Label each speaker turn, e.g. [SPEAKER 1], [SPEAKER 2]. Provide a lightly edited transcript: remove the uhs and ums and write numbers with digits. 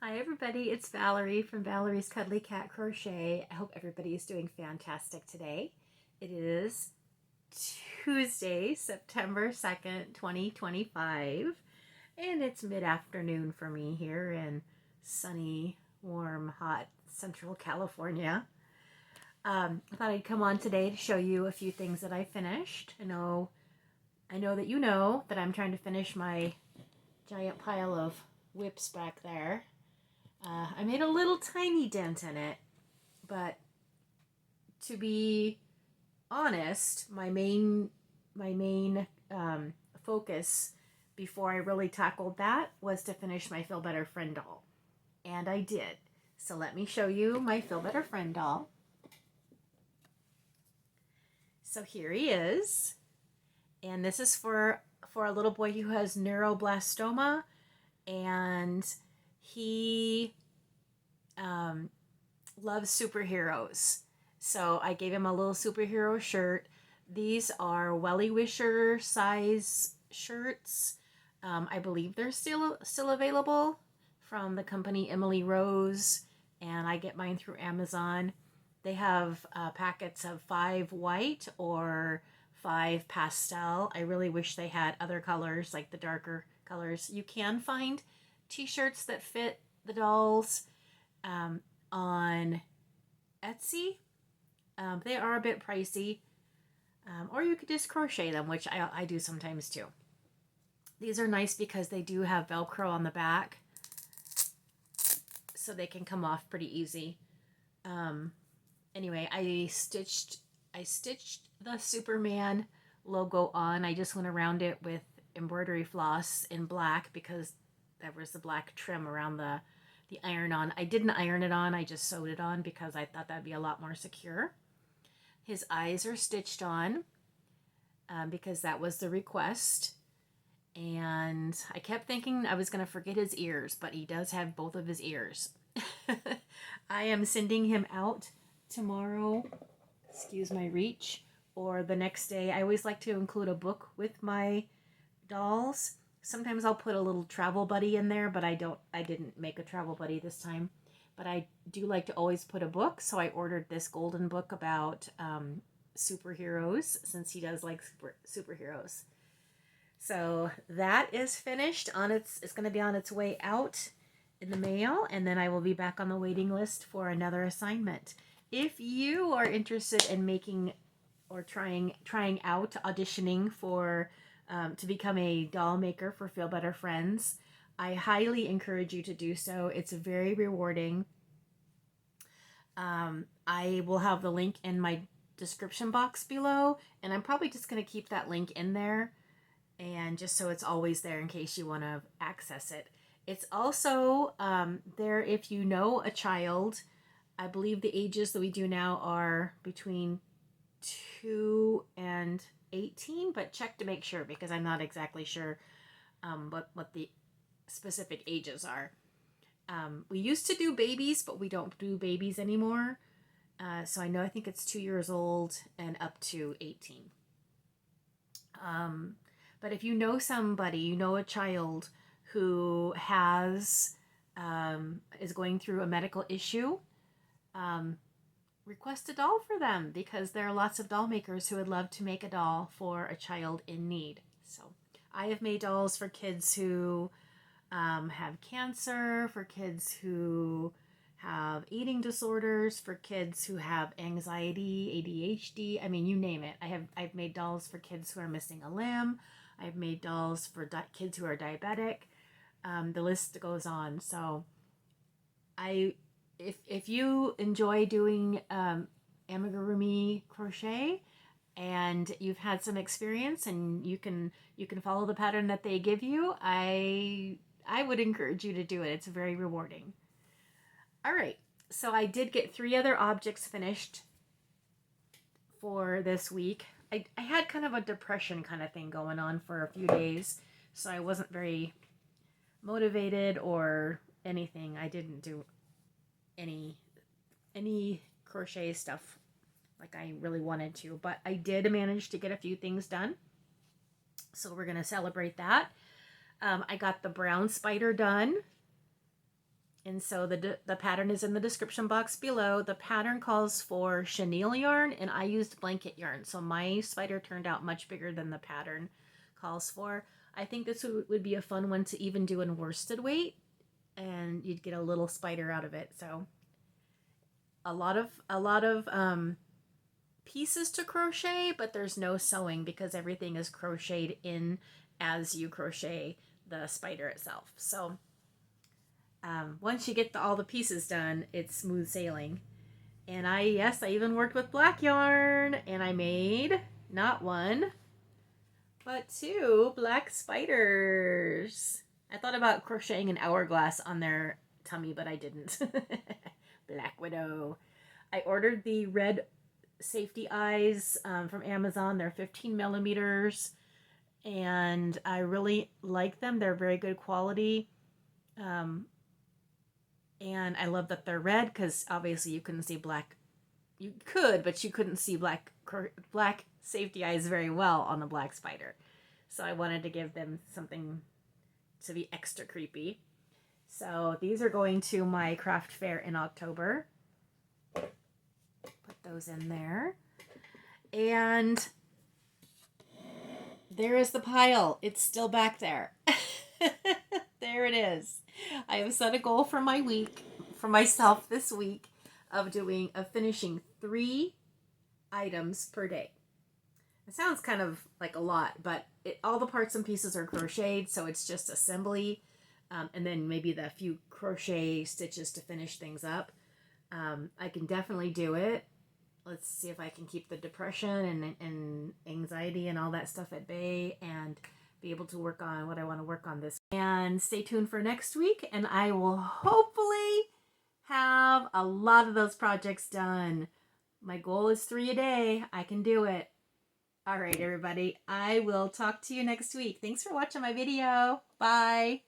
[SPEAKER 1] Hi everybody, it's Valerie from Valerie's Cuddly Cat Crochet. I hope everybody is doing fantastic today. It is Tuesday, September 2nd, 2025, and it's mid-afternoon for me here in sunny, warm, hot Central California. I thought I'd come on today to show you a few things that I finished. I know that you know that I'm trying to finish my giant pile of whips back there. I made a little tiny dent in it, but to be honest, my main focus before I really tackled that was to finish my Feel Better Friend doll, and I did. So let me show you my Feel Better Friend doll. So here he is, and this is for a little boy who has neuroblastoma, and he loves superheroes. So I gave him a little superhero shirt. These are Welly Wisher size shirts. I believe they're still available from the company Emily Rose, and I get mine through Amazon. They have packets of 5 white or 5 pastel. I really wish they had other colors, like the darker colors. You can find t-shirts that fit the dolls on Etsy. They are a bit pricey, or you could just crochet them, which I do sometimes too. These are nice because they do have Velcro on the back, so they can come off pretty easy. Anyway, I stitched the Superman logo on. I just went around it with embroidery floss in black because there was the black trim around the iron-on. I didn't iron it on, I just sewed it on because I thought that'd be a lot more secure. His eyes are stitched on because that was the request. And I kept thinking I was going to forget his ears, but he does have both of his ears. I am sending him out tomorrow, excuse my reach, or the next day. I always like to include a book with my dolls. Sometimes I'll put a little travel buddy in there, but I didn't make a travel buddy this time. But I do like to always put a book, so I ordered this golden book about superheroes, since he does like superheroes. So that is finished. It's going to be on its way out in the mail, and then I will be back on the waiting list for another assignment. If you are interested in making or trying out auditioning for to become a doll maker for Feel Better Friends, I highly encourage you to do so. It's very rewarding. I will have the link in my description box below, and I'm probably just going to keep that link in there, and just so it's always there in case you want to access it. It's also there if you know a child. I believe the ages that we do now are between 2 and 18, but check to make sure because I'm not exactly sure what the specific ages are. We used to do babies, but we don't do babies anymore. So I think it's 2 years old and up to 18. But if you know somebody, you know a child who has is going through a medical issue, request a doll for them because there are lots of doll makers who would love to make a doll for a child in need. So I have made dolls for kids who have cancer, for kids who have eating disorders, for kids who have anxiety, ADHD. I mean, you name it. I've made dolls for kids who are missing a limb. I've made dolls for kids who are diabetic. The list goes on. So if you enjoy doing amigurumi crochet and you've had some experience and you can follow the pattern that they give you, I would encourage you to do it. It's very rewarding. All right, so I did get 3 other objects finished for this week. I had kind of a depression kind of thing going on for a few days, so I wasn't very motivated or anything. I didn't do any crochet stuff like I really wanted to, but I did manage to get a few things done, so we're gonna celebrate that. I got the brown spider done. And so the pattern is in the description box below. The pattern calls for chenille yarn, and I used blanket yarn. So my spider turned out much bigger than the pattern calls for. I think this would be a fun one to even do in worsted weight, and you'd get a little spider out of it. So a lot of pieces to crochet, but there's no sewing because everything is crocheted in as you crochet the spider itself. So once you get all the pieces done, it's smooth sailing. And I even worked with black yarn, and I made not one, but two black spiders. I thought about crocheting an hourglass on their tummy, but I didn't. Black Widow. I ordered the red safety eyes from Amazon. They're 15 millimeters, and I really like them. They're very good quality. And I love that they're red because obviously you couldn't see black. You could, but you couldn't see black safety eyes very well on a black spider. So I wanted to give them something to be extra creepy. So these are going to my craft fair in October. Put those in there. And there is the pile. It's still back there. There it is. I have set a goal for my week, for myself this week, of finishing 3 items per day. It sounds kind of like a lot, but all the parts and pieces are crocheted, so it's just assembly, and then maybe the few crochet stitches to finish things up. I can definitely do it. Let's see if I can keep the depression and anxiety and all that stuff at bay and be able to work on what I want to work on this. And stay tuned for next week, and I will hopefully have a lot of those projects done. My goal is 3 a day. I can do it. All right, everybody. I will talk to you next week. Thanks for watching my video. Bye.